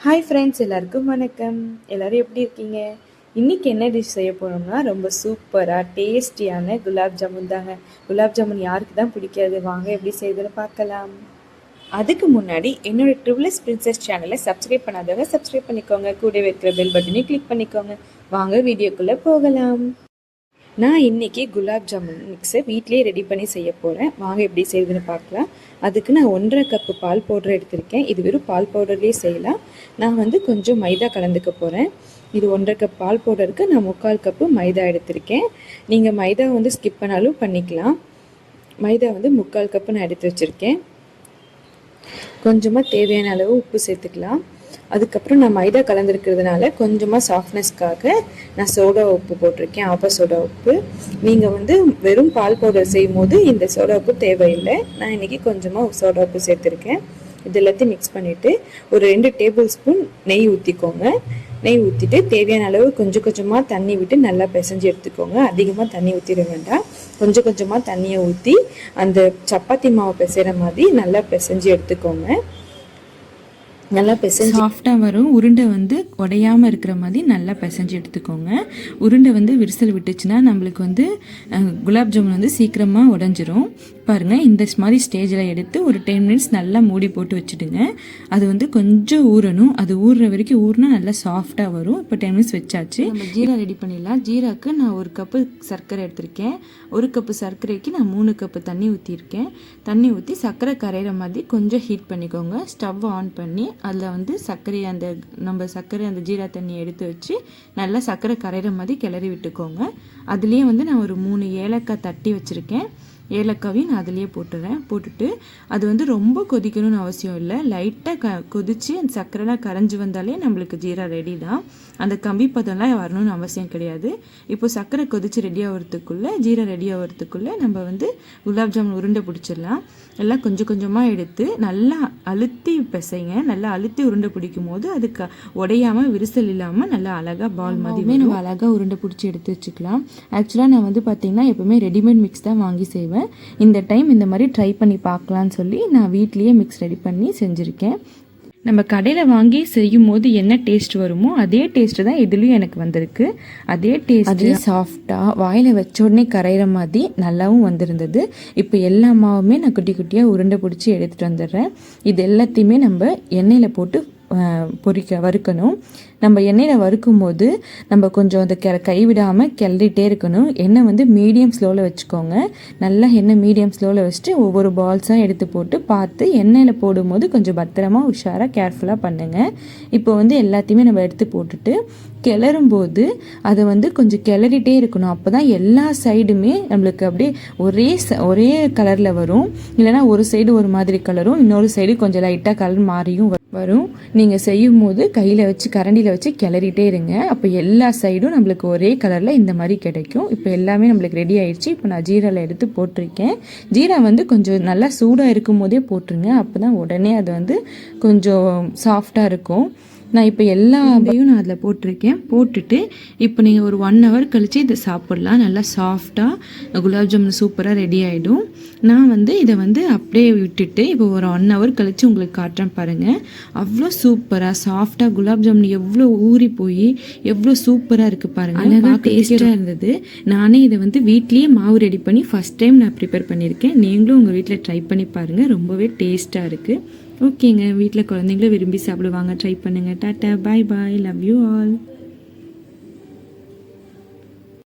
Hi friends, எல்லாருக்கும் வணக்கம். எல்லோரும் எப்படி இருக்கீங்க? இன்றைக்கி என்ன டிஷ் செய்ய போகிறோம்னா ரொம்ப சூப்பராக டேஸ்டியான குலாப் ஜாமுன் தாங்க. குலாப் ஜாமுன் யாருக்கு தான் பிடிக்காது? வாங்க எப்படி செய்யுதுன்னு பார்க்கலாம். அதுக்கு முன்னாடி என்னோடய ட்ரிபிள்எஸ் பிரின்சஸ் சேனலை சப்ஸ்கிரைப் பண்ணாதவங்க சப்ஸ்கிரைப் பண்ணிக்கோங்க. கூட வைக்கிற பெல் பட்டனையும் கிளிக் பண்ணிக்கோங்க. வாங்க வீடியோக்குள்ளே போகலாம். நான் இன்றைக்கி குலாப் ஜாமுன் மிக்ஸை வீட்டிலே ரெடி பண்ணி செய்ய போகிறேன். வாங்க எப்படி செய்யுதுன்னு பார்க்கலாம். அதுக்கு நான் 1.5 கப்பு பால் பவுடர் எடுத்திருக்கேன். இது வெறும் பால் பவுடர்லேயே செய்யலாம். நான் கொஞ்சம் மைதா கலந்துக்க போகிறேன். இது 1.5 கப் பால் பவுடருக்கு நான் 3/4 கப்பு மைதா எடுத்திருக்கேன். நீங்கள் மைதா ஸ்கிப் பண்ணாலும் பண்ணிக்கலாம். மைதா 3/4 கப்பு நான் எடுத்து வச்சுருக்கேன். கொஞ்சமாக தேவையான அளவு உப்பு சேர்த்துக்கலாம். அதுக்கப்புறம் நான் மைதா கலந்துருக்கிறதுனால கொஞ்சமாக சாஃப்ட்னஸ்க்காக நான் சோடா உப்பு போட்டிருக்கேன். ஆப்பா சோடா உப்பு. நீங்கள் வெறும் பால் பவுடர் செய்யும் போது இந்த சோடா உப்பு தேவையில்லை. நான் இன்றைக்கி கொஞ்சமாக சோடா உப்பு சேர்த்துருக்கேன். இது எல்லாத்தையும் மிக்ஸ் பண்ணிவிட்டு ஒரு 2 டேபிள் ஸ்பூன் நெய் ஊற்றிக்கோங்க. நெய் ஊற்றிட்டு தேவையான அளவு கொஞ்சம் கொஞ்சமாக தண்ணி விட்டு நல்லா பிசைஞ்சு எடுத்துக்கோங்க. அதிகமாக தண்ணி ஊற்றிட வேண்டாம். கொஞ்சம் கொஞ்சமாக தண்ணியை ஊற்றி அந்த சப்பாத்தி மாவு பிசைகிற மாதிரி நல்லா பிசைஞ்சு எடுத்துக்கோங்க. நல்லா பிசைஞ்சு சாஃப்டாக வரும். உருண்டை உடையாமல் இருக்கிற மாதிரி நல்லா பிசைஞ்சு எடுத்துக்கோங்க. உருண்டை விரிசல் விட்டுச்சுன்னா நம்மளுக்கு குலாப் ஜாமுன் சீக்கிரமாக உடஞ்சிரும். பாருங்கள், இந்த மாதிரி ஸ்டேஜில் எடுத்து ஒரு 10 மினிட்ஸ் நல்லா மூடி போட்டு வச்சுடுங்க. அது கொஞ்சம் ஊறணும். அது ஊறுற வரைக்கும் ஊறினா நல்லா சாஃப்டாக வரும். இப்போ 10 மினிட்ஸ் வச்சாச்சு. நம்ம ஜீரா ரெடி பண்ணிடலாம். ஜீராக்கு நான் 1 கப்பு சர்க்கரை எடுத்திருக்கேன். 1 கப்பு சர்க்கரைக்கு நான் 3 கப்பு தண்ணி ஊற்றிருக்கேன். தண்ணி ஊற்றி சர்க்கரை கரையிற மாதிரி கொஞ்சம் ஹீட் பண்ணிக்கோங்க. ஸ்டவ் ஆன் பண்ணி அதில் சர்க்கரை அந்த ஜீரா தண்ணியை எடுத்து வச்சு நல்லா சர்க்கரை கரையிற மாதிரி கிளறி விட்டுக்கோங்க. அதுலேயே நான் ஒரு 3 ஏலக்காய் தட்டி வச்சுருக்கேன். ஏலக்காவையும் நான் அதிலேயே போட்டுட்டு அது ரொம்ப கொதிக்கணும்னு அவசியம் இல்லை. லைட்டாக கொதித்து அந்த சர்க்கரைலாம் கரைஞ்சி வந்தாலே நம்மளுக்கு ஜீரா ரெடி தான். அந்த கம்பி பதம்லாம் வரணும்னு அவசியம் கிடையாது. இப்போ சர்க்கரை கொதித்து ரெடி ஆகிறதுக்குள்ளே ஜீரா ரெடி ஆகிறதுக்குள்ளே நம்ம குலாப் ஜாமுன் உருண்டை பிடிச்சிடலாம். எல்லாம் கொஞ்சம் கொஞ்சமாக எடுத்து நல்லா அழுத்தி பிசைங்க. நல்லா அழுத்தி உருண்டை பிடிக்கும் போது அதுக்கு உடையாமல் விரிசல் இல்லாமல் நல்லா அழகாக பால் மாதிரி நம்ம அழகாக உருண்டை பிடிச்சி எடுத்து வச்சுக்கலாம். ஆக்சுவலாக நான் பார்த்திங்கன்னா எப்போவுமே ரெடிமேட் மிக்ஸ் தான் வாங்கி செய்வேன். இந்த டைம் இந்த மாதிரி ட்ரை பண்ணி பார்க்கலான்னு சொல்லி நான் வீட்லேயே மிக்ஸ் ரெடி பண்ணி செஞ்சுருக்கேன். நம்ம கடையில் வாங்கி செய்யும் போது என்ன டேஸ்ட் வருமோ அதே டேஸ்ட்டு தான் இதுலேயும் எனக்கு வந்திருக்கு. அதே டேஸ்ட்டு சாஃப்டாக வாயில் வச்ச உடனே கரையிற மாதிரி நல்லாவும் வந்திருந்தது. இப்போ எல்லா மாவுமே நான் குட்டி குட்டியாக உருண்டை பிடிச்சி எடுத்துகிட்டு வந்துடுறேன். இது எல்லாத்தையுமே நம்ம எண்ணெயில் போட்டு வறுக்கணும். நம்ம எண்ணெயில் வறுக்கும் போது நம்ம கொஞ்சம் அந்த கைவிடாமல் கிளறிட்டே இருக்கணும். எண்ணெய் மீடியம் ஸ்லோவில் வச்சுக்கோங்க. நல்லா எண்ணெய் மீடியம் ஸ்லோவில் வச்சுட்டு ஒவ்வொரு பால்ஸாக எடுத்து போட்டு பார்த்து எண்ணெயில் போடும்போது கொஞ்சம் பத்திரமா உஷாராக கேர்ஃபுல்லாக பண்ணுங்கள். இப்போ எல்லாத்தையுமே நம்ம எடுத்து போட்டுட்டு கிளறும்போது அதை கொஞ்சம் கிளறிட்டே இருக்கணும். அப்போ தான் எல்லா சைடுமே நம்மளுக்கு அப்படியே ஒரே கலரில் வரும். இல்லைனா ஒரு சைடு ஒரு மாதிரி கலரும், இன்னொரு சைடு கொஞ்சம் லைட்டாக கலர் மாறியும் வரும். நீங்கள் செய்யும் போது கையில் வச்சு கரண்டியில் வச்சு கிளறிட்டே இருங்க. அப்போ எல்லா சைடும் நம்மளுக்கு ஒரே கலரில் இந்த மாதிரி கிடைக்கும். இப்போ எல்லாமே நம்மளுக்கு ரெடி ஆயிடுச்சு. இப்போ நான் ஜீராவில் எடுத்து போட்டிருக்கேன். ஜீரா கொஞ்சம் நல்லா சூடாக இருக்கும் போதே போட்டுருங்க. அப்போ தான் உடனே அது கொஞ்சம் சாஃப்டாக இருக்கும். நான் இப்போ எல்லாத்தையும் நான் அதில் போட்டுட்டு இப்போ நீங்கள் ஒரு 1 hour கழித்து இதை சாப்பிட்லாம். நல்லா சாஃப்டாக குலாப் ஜாமுன் சூப்பராக ரெடி ஆகிடும். நான் இதை அப்படியே விட்டுட்டு இப்போ ஒரு 1 hour கழித்து உங்களுக்கு காட்டுறேன் பாருங்கள். அவ்வளோ சூப்பராக சாஃப்டாக குலாப் ஜாமுன் எவ்வளோ ஊறி போய் எவ்வளோ சூப்பராக இருக்குது பாருங்கள். அழகாக டேஸ்ட்டாக இருந்தது. நானே இதை வீட்லேயே மாவு ரெடி பண்ணி ஃபஸ்ட் டைம் நான் ப்ரிப்பேர் பண்ணியிருக்கேன். நீங்களும் உங்கள் வீட்டில் ட்ரை பண்ணி பாருங்கள். ரொம்பவே டேஸ்ட்டாக இருக்குது. ஓகேங்க, வீட்டில் குழந்தைங்களும் விரும்பி சாப்பிடுவாங்க. ட்ரை பண்ணுங்கள். Tata, bye bye, love you all.